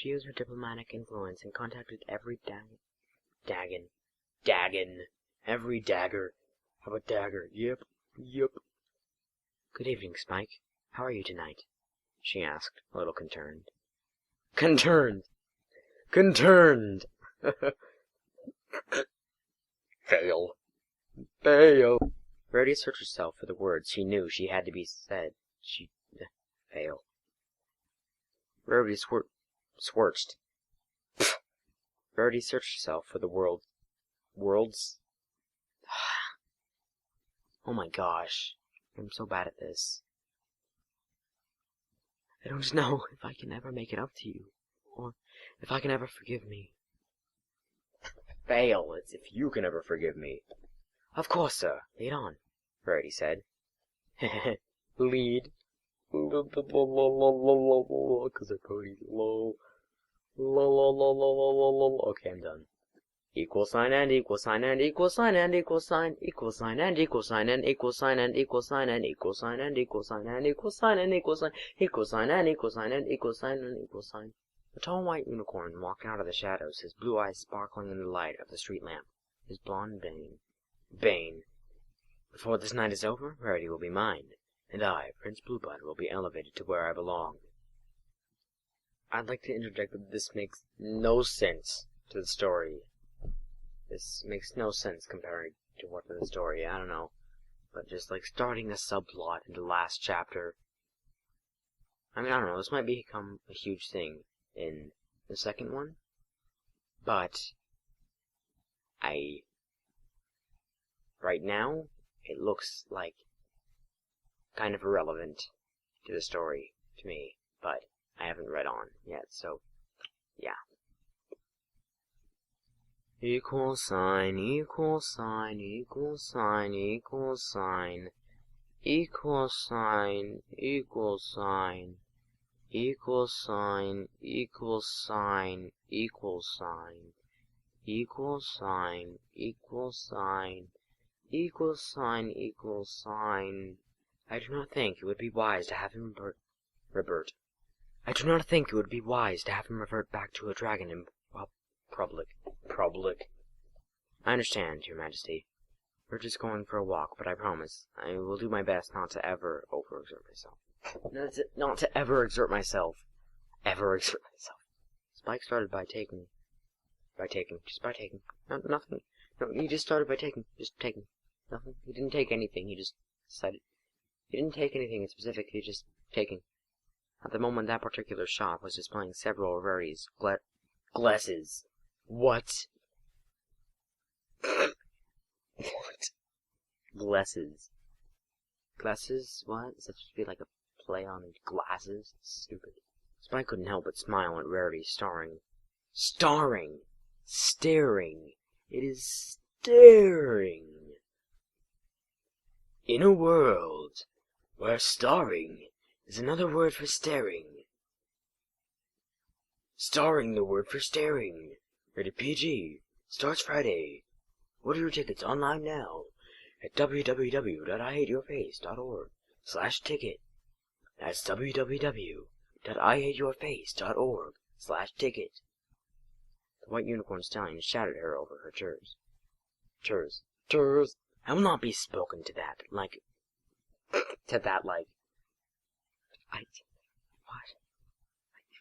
She used her diplomatic influence and contacted every every dagger. How about dagger? Yep. Good evening, Spike. How are you tonight? She asked, a little concerned. Concerned! Fail. Rarity searched herself for the words she knew she had to be said. Fail. Rarity swerched. Rarity searched herself for the words. Oh my gosh. I'm so bad at this. I don't know if I can ever make it up to you, or if I can ever forgive me. Fail. It's if you can ever forgive me. Of course, sir. Lead on, Rarity said. Lead. Because they're pretty low. Okay, I'm done. Equal sign and equal sign and equal sign and equal sign, equal sign and equal sign and equal sign and equal sign and equal sign and equal sign and equal sign and equal sign, equal sign and equal sign and equal sign and equal sign. A tall white unicorn walked out of the shadows, his blue eyes sparkling in the light of the street lamp, his blonde bane. Before this night is over, Rarity will be mine, and I, Prince Blueblood, will be elevated to where I belong. I'd like to interject that this makes no sense to the story. This makes no sense comparing to what to the story, I don't know. But just like starting a subplot in the last chapter. I mean, I don't know, this might become a huge thing in the second one. But right now, it looks like kind of irrelevant to the story to me. But I haven't read on yet, so yeah. Equal sign, equal sign, equal sign, equal sign, equal sign, equal sign, equal sign, equal sign, equal sign, equal sign, equal sign, equal sign, equal sign. I do not think it would be wise to have him revert. I do not think it would be wise to have him revert back to a dragon in public. I understand, Your Majesty. We're just going for a walk, but I promise I will do my best not to ever overexert myself. Not to ever exert myself. Spike started by taking. No, nothing. No, he just started by taking. Just taking. Nothing. He didn't take anything. He just decided. He didn't take anything in specific. He just taking. At the moment, that particular shop was displaying several of Rarity's glasses. What? What? Glasses. Glasses? What? Is that supposed to be like a play on glasses? Stupid. Spike couldn't help but smile at Rarity staring. It is staring. In a world where starring is another word for staring. Starring the word for staring. Rated PG. Starts Friday. Order your tickets online now at www.ihateyourface.org/ticket. That's www.ihateyourface.org/ticket. The white unicorn stallion shouted at her over her churs. I will not be spoken to that, like...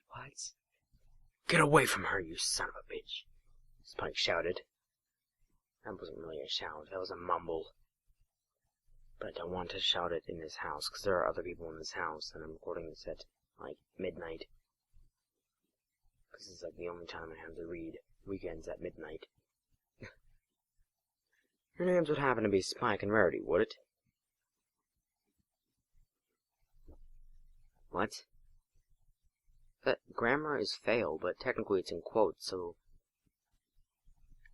What? Get away from her, you son of a bitch! Spike shouted. That wasn't really a shout, that was a mumble. But I don't want to shout it in this house, because there are other people in this house, and I'm recording this at, like, midnight. Because it's, like, the only time I have to read. Weekends at midnight. Your names would happen to be Spike and Rarity, would it? What? That grammar is fail, but technically it's in quotes, so...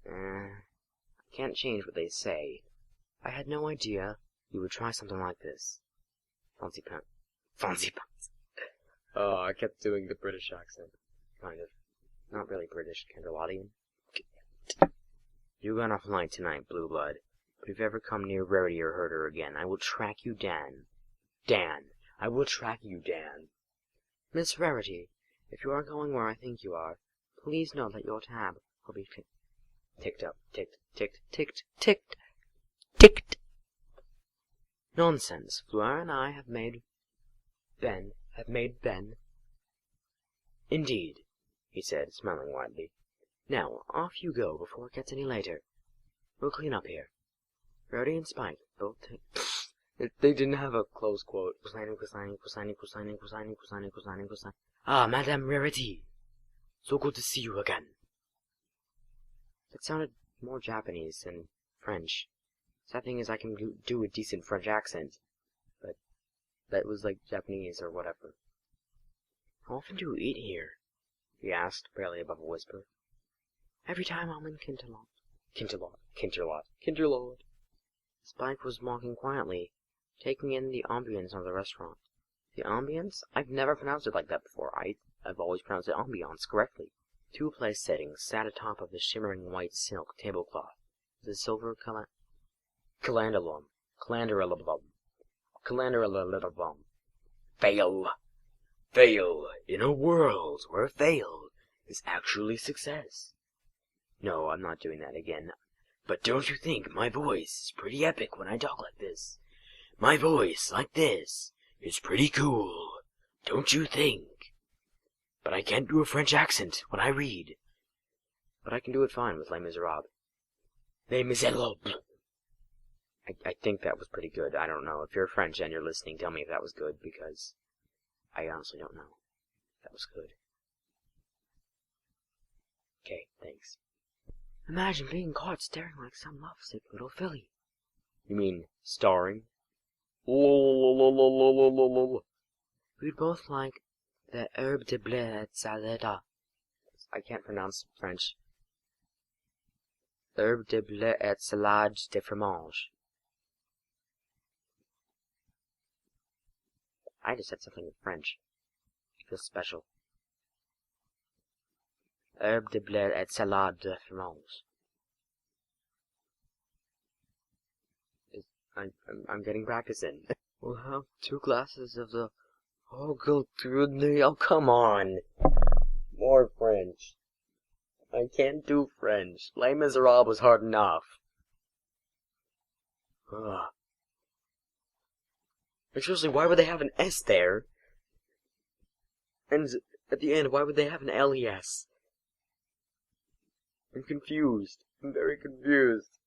I can't change what they say. I had no idea you would try something like this. Fancy pants. Oh, I kept doing the British accent. Kind of. Not really British, Canterlottian. You got off light tonight, Blue Blood. But if you ever come near Rarity or hurt her again, I will track you, Dan. I will track you, Dan. Miss Rarity, If you are going where I think you are, please know that your tab will be ticked up. Ticked. Nonsense. Fleur and I have made Ben. Indeed, he said, smiling widely. Now, off you go before it gets any later. We'll clean up here. Rowdy and Spike both they didn't have a close quote. Cosine. Ah, Madame Rarity. So good to see you again. It sounded more Japanese than French. Sad thing is I can do a decent French accent, but that was like Japanese or whatever. How often do you eat here? He asked, barely above a whisper. Every time I'm in Kinterlot. Spike was walking quietly, taking in the ambience of the restaurant. The ambience? I've never pronounced it like that before. I've always pronounced it ambiance correctly. Two place settings sat atop of the shimmering white silk tablecloth. The silver calandulum. Fail in a world where fail is actually success. No, I'm not doing that again. But don't you think my voice is pretty epic when I talk like this? My voice, like this, is pretty cool, don't you think? But I can't do a French accent when I read. But I can do it fine with Les Miserables. Les Miserables. I think that was pretty good. I don't know. If you're French and you're listening, tell me if that was good, because I honestly don't know if that was good. Okay, thanks. Imagine being caught staring like some lovesick little filly. You mean starring? We'd both like the herbe de blé et salade. I can't pronounce French. Herbe de blé et salade de fromage. I just said something in French. It feels special. Herbe de blé et salade de fromage. I'm getting practice in. We'll have 2 glasses of the... Oh, come on! More French. I can't do French. Les Miserables was hard enough. Ugh. Seriously, why would they have an S there? And at the end, why would they have an LES? I'm confused. I'm very confused.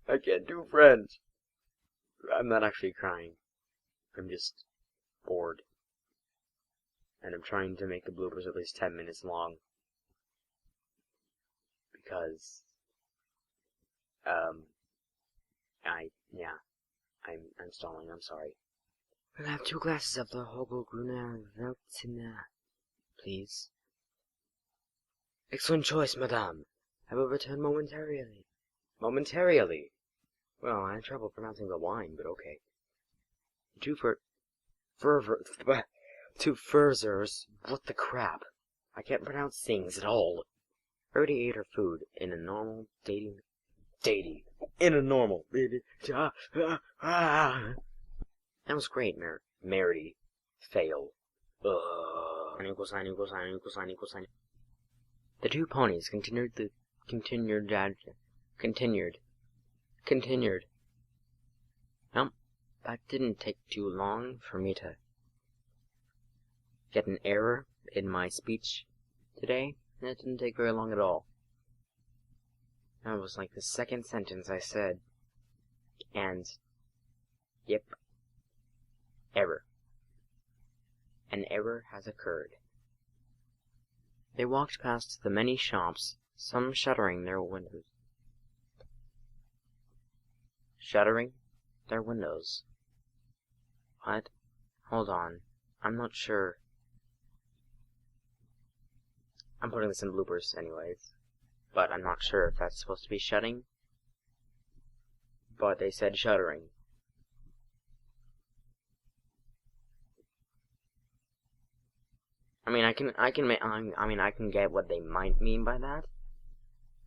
I can't do French. I'm not actually crying. I'm just bored. And I'm trying to make the bloopers at least 10 minutes long. Because, I'm stalling, I'm sorry. We'll have 2 glasses of the Hogel-Gruner Veltliner, please. Excellent choice, madame. I will return momentarily. Momentarily? Well, I had trouble pronouncing the wine, but okay. 2 furzers, what the crap? I can't pronounce things at all. Rowdy ate her food in a normal, in a normal, that was great, Merity. Fail. Equal sign. The 2 ponies continued. Well, that didn't take too long for me to get an error in my speech today. That didn't take very long at all. That was like the 2nd sentence I said. And, yep, error. An error has occurred. They walked past the many shops, some shuttering their windows. What? Hold on. I'm not sure. I'm putting this in bloopers anyways. But I'm not sure if that's supposed to be shutting. But they said shuttering. I mean, I can get what they might mean by that.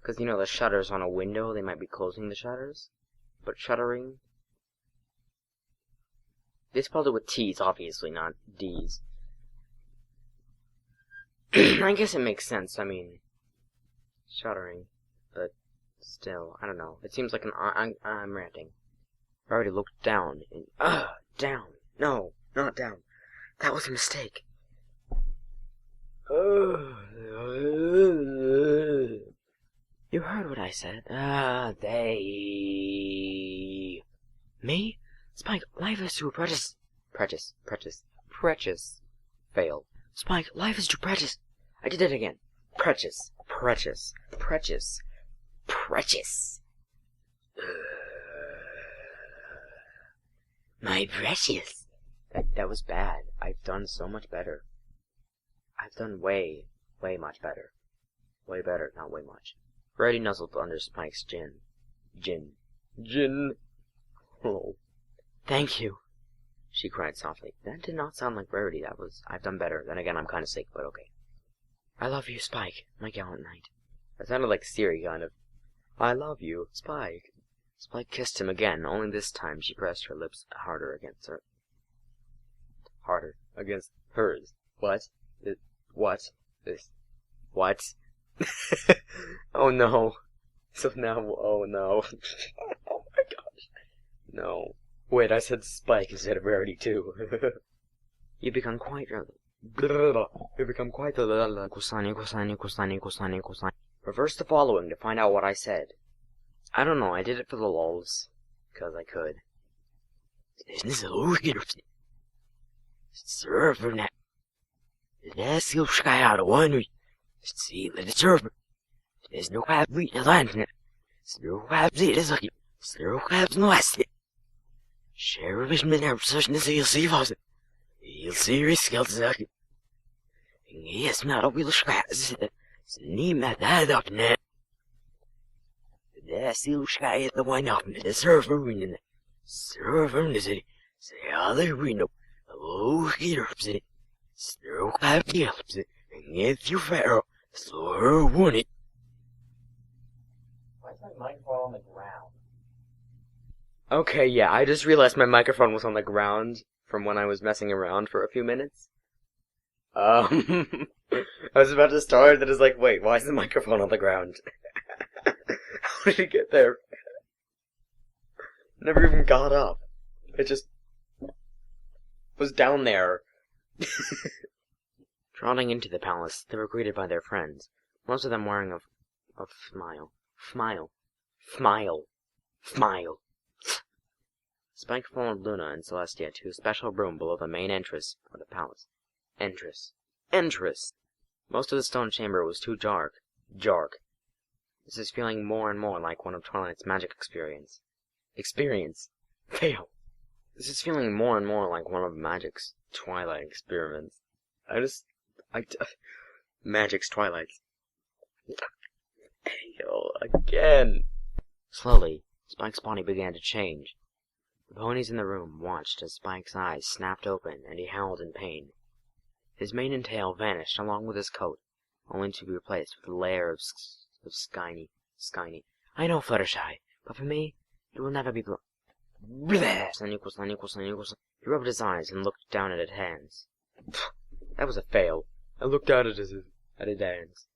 Because, you know, the shutters on a window, they might be closing the shutters. But shuttering? They spelled it with T's, obviously, not D's. I guess it makes sense, I mean, shuddering, but still, I don't know. It seems like I'm ranting. I already looked down, and, down. No, not down. That was a mistake. You heard what I said. They... Me? Spike, life is too precious. Precious. Fail. Spike, life is too precious. I did it again. Precious. My precious. That was bad. I've done so much better. I've done way much better. Way better, not way much. Freddy nuzzled under Spike's chin. Oh. Thank you, she cried softly. That did not sound like Rarity. That was, I've done better. Then again, I'm kind of sick, but okay. I love you, Spike, my gallant knight. That sounded like Siri, kind of. I love you, Spike. Spike kissed him again, only this time she pressed her lips harder against hers. What? What? Oh no. So now, oh no. Oh my gosh. No. Wait, I said Spike instead of Rarity too. You become quite Reverse the following to find out what I said. I don't know, I did it for the lulz. Because I could. Okay, yeah, I just realized my microphone was on the ground from when I was messing around for a few minutes. I was about to start, and it's like, wait, why is the microphone on the ground? How did it get there? Never even got up. It just was down there. Trotting into the palace, they were greeted by their friends, most of them wearing a smile. Spike followed Luna and Celestia to a special room below the main entrance of the palace. Entrance! Most of the stone chamber was too dark. This is feeling more and more like one of Twilight's magic experience. Fail! This is feeling more and more like one of Magic's Twilight experiments. Magic's Twilight. Fail again! Slowly, Spike's body began to change. The ponies in the room watched as Spike's eyes snapped open and he howled in pain. His mane and tail vanished along with his coat, only to be replaced with a layer of skyny. I know, Fluttershy, but for me, it will never be Bleh! He rubbed his eyes and looked down at his hands. That was a fail. I looked down at his hands.